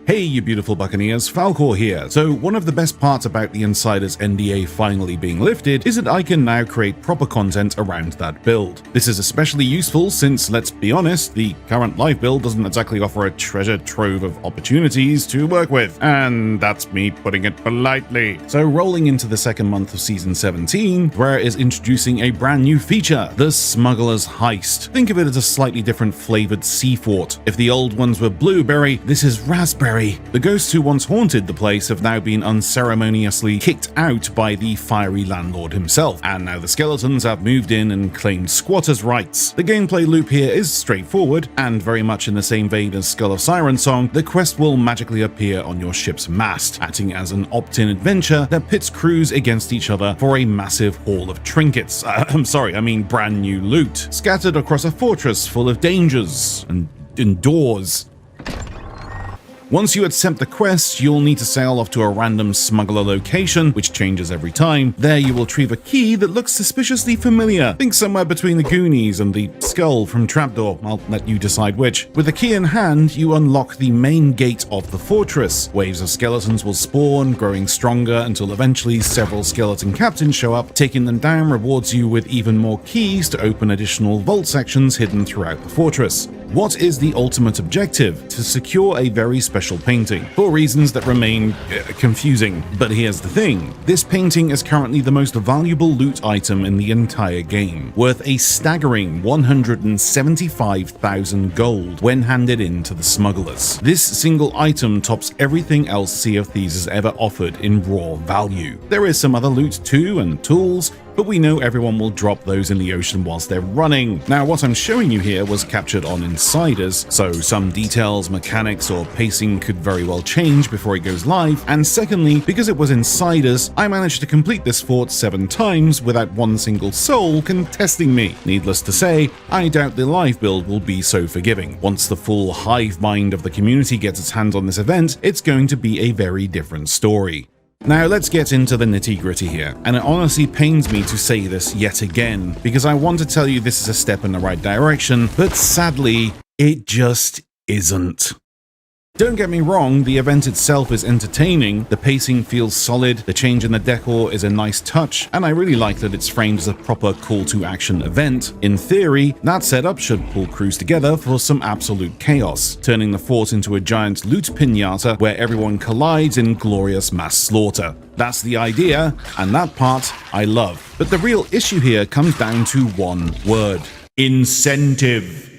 Hey you beautiful buccaneers, Falcore here. So one of the best parts about the Insider's NDA finally being lifted is that I can now create proper content around that build. This is especially useful since, let's be honest, the current live build doesn't exactly offer a treasure trove of opportunities to work with, and that's me putting it politely. So rolling into the second month of Season 17, Rare is introducing a brand new feature, the Smugglers heist. Think of it as a slightly different flavored sea fort. If the old ones were blueberry, this is raspberry. The ghosts who once haunted the place have now been unceremoniously kicked out by the fiery landlord himself, and now the skeletons have moved in and claimed squatters' rights. The gameplay loop here is straightforward, and very much in the same vein as Skull of Sirensong, the quest will magically appear on your ship's mast, acting as an opt-in adventure that pits crews against each other for a massive haul of trinkets. Brand new loot, scattered across a fortress full of dangers and doors. Once you accept the quest, you'll need to sail off to a random smuggler location, which changes every time. There you will retrieve a key that looks suspiciously familiar. Think somewhere between the Goonies and the skull from Trapdoor. I'll let you decide which. With the key in hand, you unlock the main gate of the fortress. Waves of skeletons will spawn, growing stronger until eventually several skeleton captains show up. Taking them down rewards you with even more keys to open additional vault sections hidden throughout the fortress. What is the ultimate objective? To secure a very special painting, for reasons that remain confusing. But here's the thing, this painting is currently the most valuable loot item in the entire game, worth a staggering 175,000 gold when handed in to the smugglers. This single item tops everything else Sea of Thieves has ever offered in raw value. There is some other loot too and tools, but we know everyone will drop those in the ocean whilst they're running. Now what I'm showing you here was captured on Insiders, so some details, mechanics or pacing could very well change before it goes live, and secondly, because it was Insiders, I managed to complete this fort 7 times without one single soul contesting me. Needless to say, I doubt the live build will be so forgiving. Once the full hive mind of the community gets its hands on this event, it's going to be a very different story. Now let's get into the nitty-gritty here, and it honestly pains me to say this yet again, because I want to tell you this is a step in the right direction, but sadly, it just isn't. Don't get me wrong, the event itself is entertaining, the pacing feels solid, the change in the decor is a nice touch, and I really like that it's framed as a proper call-to-action event. In theory, that setup should pull crews together for some absolute chaos, turning the fort into a giant loot piñata where everyone collides in glorious mass slaughter. That's the idea, and that part I love. But the real issue here comes down to one word: incentive.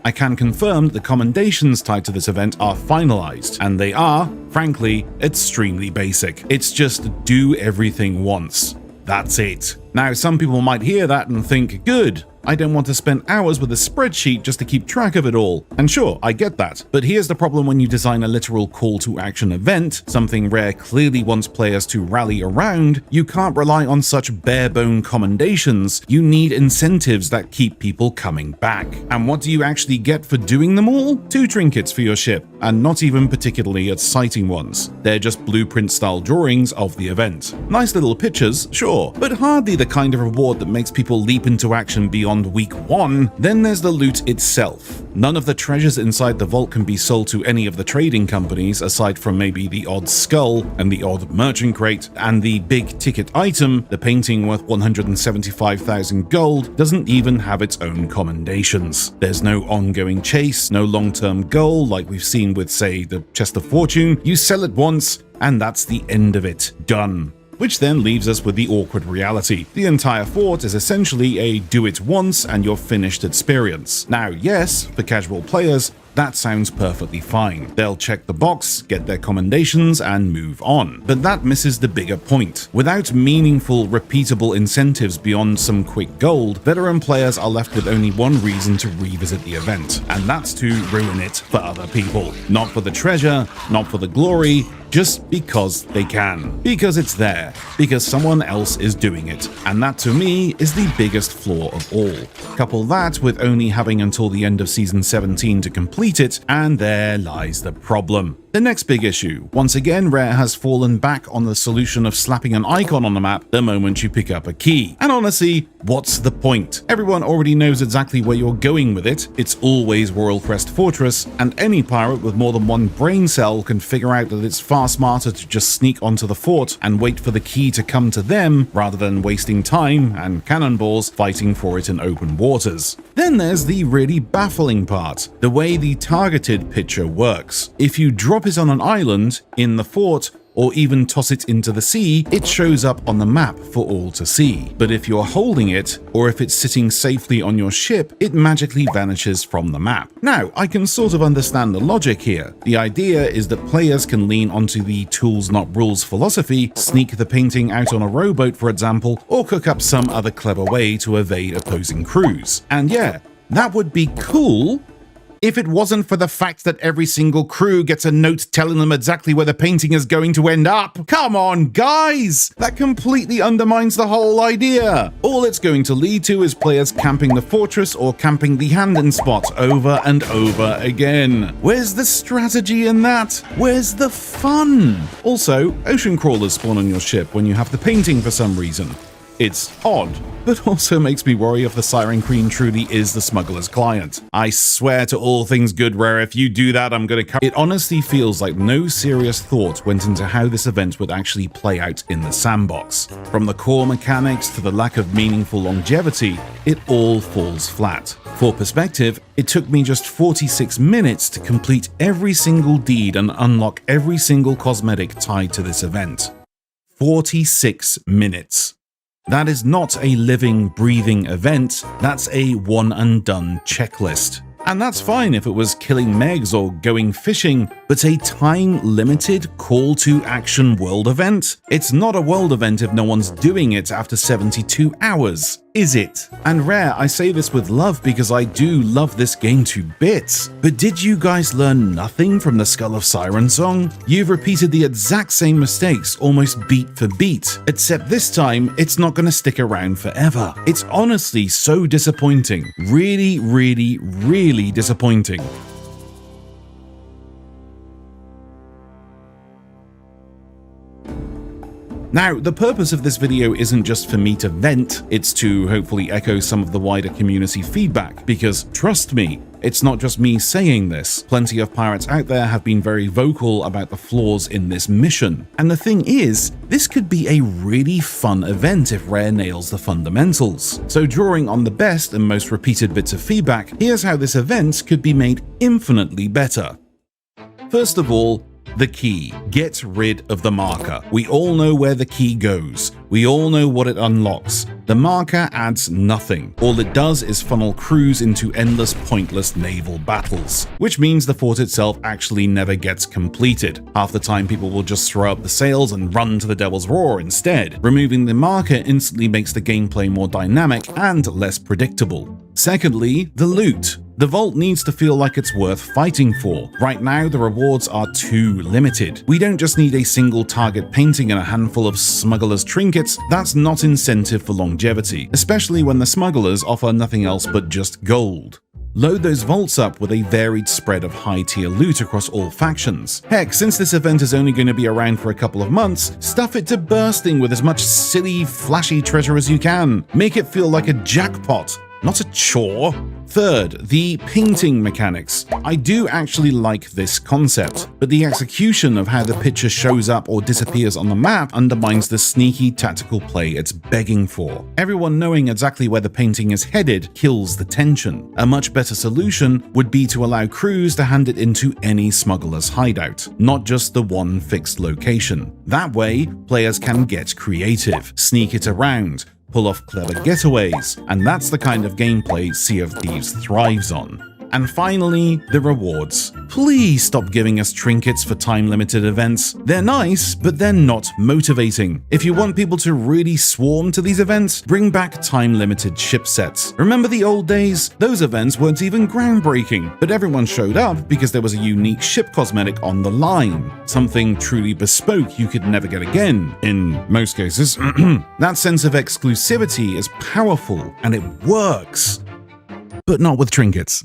I can confirm that the commendations tied to this event are finalized, and they are, frankly, extremely basic. It's just do everything once. That's it. Now, some people might hear that and think, good, I don't want to spend hours with a spreadsheet just to keep track of it all. And sure, I get that. But here's the problem when you design a literal call-to-action event, something Rare clearly wants players to rally around. You can't rely on such bare-bone commendations. You need incentives that keep people coming back. And what do you actually get for doing them all? 2 trinkets for your ship, and not even particularly exciting ones. They're just blueprint-style drawings of the event. Nice little pictures, sure, but hardly the kind of reward that makes people leap into action beyond week 1. Then there's the loot itself. None of the treasures inside the vault can be sold to any of the trading companies aside from maybe the odd skull and the odd merchant crate, and the big ticket item, the painting worth 175,000 gold, doesn't even have its own commendations. There's no ongoing chase, no long-term goal like we've seen with, say, the Chest of Fortune. You sell it once and that's the end of it. Done. Which then leaves us with the awkward reality. The entire fort is essentially a do it once and you're finished experience. Now yes, for casual players, that sounds perfectly fine. They'll check the box, get their commendations, and move on. But that misses the bigger point. Without meaningful, repeatable incentives beyond some quick gold, veteran players are left with only one reason to revisit the event, and that's to ruin it for other people. Not for the treasure, not for the glory, just because they can. Because it's there. Because someone else is doing it. And that to me is the biggest flaw of all. Couple that with only having until the end of Season 17 to complete it, and there lies the problem. The next big issue. Once again, Rare has fallen back on the solution of slapping an icon on the map the moment you pick up a key. And honestly, what's the point? Everyone already knows exactly where you're going with it. It's always Royal Crest Fortress, and any pirate with more than one brain cell can figure out that it's far smarter to just sneak onto the fort and wait for the key to come to them rather than wasting time and cannonballs fighting for it in open waters. Then there's the really baffling part, the way the targeted picture works. If you drop it on an island, in the fort, or even toss it into the sea, it shows up on the map for all to see. But if you're holding it, or if it's sitting safely on your ship, it magically vanishes from the map. Now, I can sort of understand the logic here. The idea is that players can lean onto the tools not rules philosophy, sneak the painting out on a rowboat for example, or cook up some other clever way to evade opposing crews. And yeah, that would be cool, if it wasn't for the fact that every single crew gets a note telling them exactly where the painting is going to end up. Come on, guys! That completely undermines the whole idea. All it's going to lead to is players camping the fortress or camping the hand-in spot over and over again. Where's the strategy in that? Where's the fun? Also, ocean crawlers spawn on your ship when you have the painting for some reason. It's odd, but also makes me worry if the Siren Queen truly is the smuggler's client. I swear to all things good, Rare, if you do that, I'm gonna It honestly feels like no serious thought went into how this event would actually play out in the sandbox. From the core mechanics to the lack of meaningful longevity, it all falls flat. For perspective, it took me just 46 minutes to complete every single deed and unlock every single cosmetic tied to this event. 46 minutes. That is not a living, breathing event, that's a one-and-done checklist. And that's fine if it was killing Megs or going fishing, but a time-limited call-to-action world event? It's not a world event if no one's doing it after 72 hours, is it? And Rare, I say this with love because I do love this game to bits. But did you guys learn nothing from the Skull of Siren song? You've repeated the exact same mistakes almost beat for beat, except this time it's not going to stick around forever. It's honestly so disappointing. Really, really, really disappointing. Now, the purpose of this video isn't just for me to vent, it's to hopefully echo some of the wider community feedback, because trust me, it's not just me saying this. Plenty of pirates out there have been very vocal about the flaws in this mission. And the thing is, this could be a really fun event if Rare nails the fundamentals. So drawing on the best and most repeated bits of feedback, here's how this event could be made infinitely better. First of all, the key. Get rid of the marker. We all know where the key goes. We all know what it unlocks. The marker adds nothing. All it does is funnel crews into endless pointless naval battles, which means the fort itself actually never gets completed. Half the time people will just throw up the sails and run to the Devil's Roar instead. Removing the marker instantly makes the gameplay more dynamic and less predictable. Secondly, the loot. The vault needs to feel like it's worth fighting for. Right now, the rewards are too limited. We don't just need a single target painting and a handful of smugglers' trinkets. That's not incentive for longevity, especially when the smugglers offer nothing else but just gold. Load those vaults up with a varied spread of high-tier loot across all factions. Heck, since this event is only going to be around for a couple of months, stuff it to bursting with as much silly, flashy treasure as you can. Make it feel like a jackpot, not a chore. Third, the painting mechanics. I do actually like this concept, but the execution of how the picture shows up or disappears on the map undermines the sneaky tactical play it's begging for. Everyone knowing exactly where the painting is headed kills the tension. A much better solution would be to allow crews to hand it into any smuggler's hideout, not just the one fixed location. That way, players can get creative, sneak it around, pull off clever getaways, and that's the kind of gameplay Sea of Thieves thrives on. And finally, the rewards. Please stop giving us trinkets for time-limited events. They're nice, but they're not motivating. If you want people to really swarm to these events, bring back time-limited ship sets. Remember the old days? Those events weren't even groundbreaking, but everyone showed up because there was a unique ship cosmetic on the line. Something truly bespoke you could never get again, in most cases. That sense of exclusivity is powerful, and it works. But not with trinkets.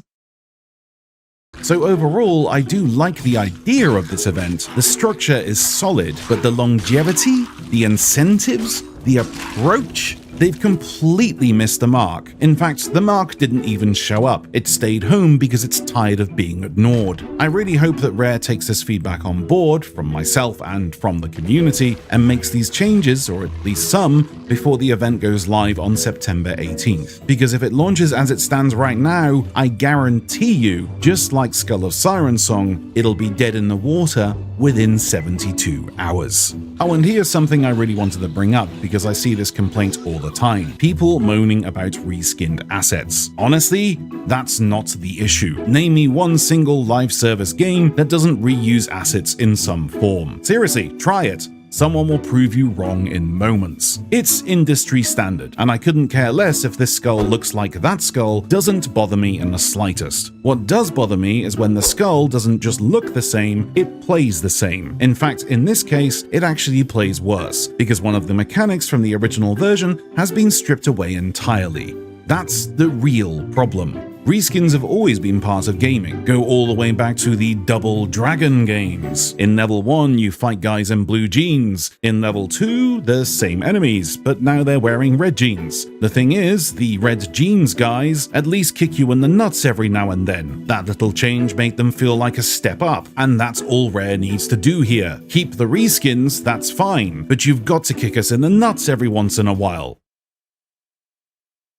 So overall, I do like the idea of this event. The structure is solid, but the longevity, the incentives, the approach, they've completely missed the mark. In fact, the mark didn't even show up. It stayed home because it's tired of being ignored. I really hope that Rare takes this feedback on board from myself and from the community and makes these changes, or at least some, before the event goes live on September 18th. Because if it launches as it stands right now, I guarantee you, just like Skull of Sirensong, it'll be dead in the water within 72 hours. Oh, and here's something I really wanted to bring up because I see this complaint all the time. People moaning about reskinned assets. Honestly, that's not the issue. Name me one single live service game that doesn't reuse assets in some form. Seriously, try it. Someone will prove you wrong in moments. It's industry standard, and I couldn't care less if this skull looks like that skull. Doesn't bother me in the slightest. What does bother me is when the skull doesn't just look the same, it plays the same. In fact, in this case, it actually plays worse, because one of the mechanics from the original version has been stripped away entirely. That's the real problem. Reskins have always been part of gaming. Go all the way back to the Double Dragon games. In level 1, you fight guys in blue jeans. In level 2, the same enemies, but now they're wearing red jeans. The thing is, the red jeans guys at least kick you in the nuts every now and then. That little change made them feel like a step up, and that's all Rare needs to do here. Keep the reskins, that's fine, but you've got to kick us in the nuts every once in a while.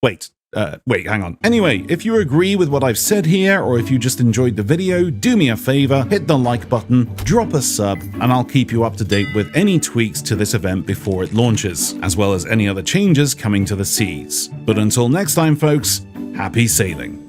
Wait, hang on. Anyway, if you agree with what I've said here, or if you just enjoyed the video, do me a favor, hit the like button, drop a sub, and I'll keep you up to date with any tweaks to this event before it launches, as well as any other changes coming to the seas. But until next time, folks, happy sailing.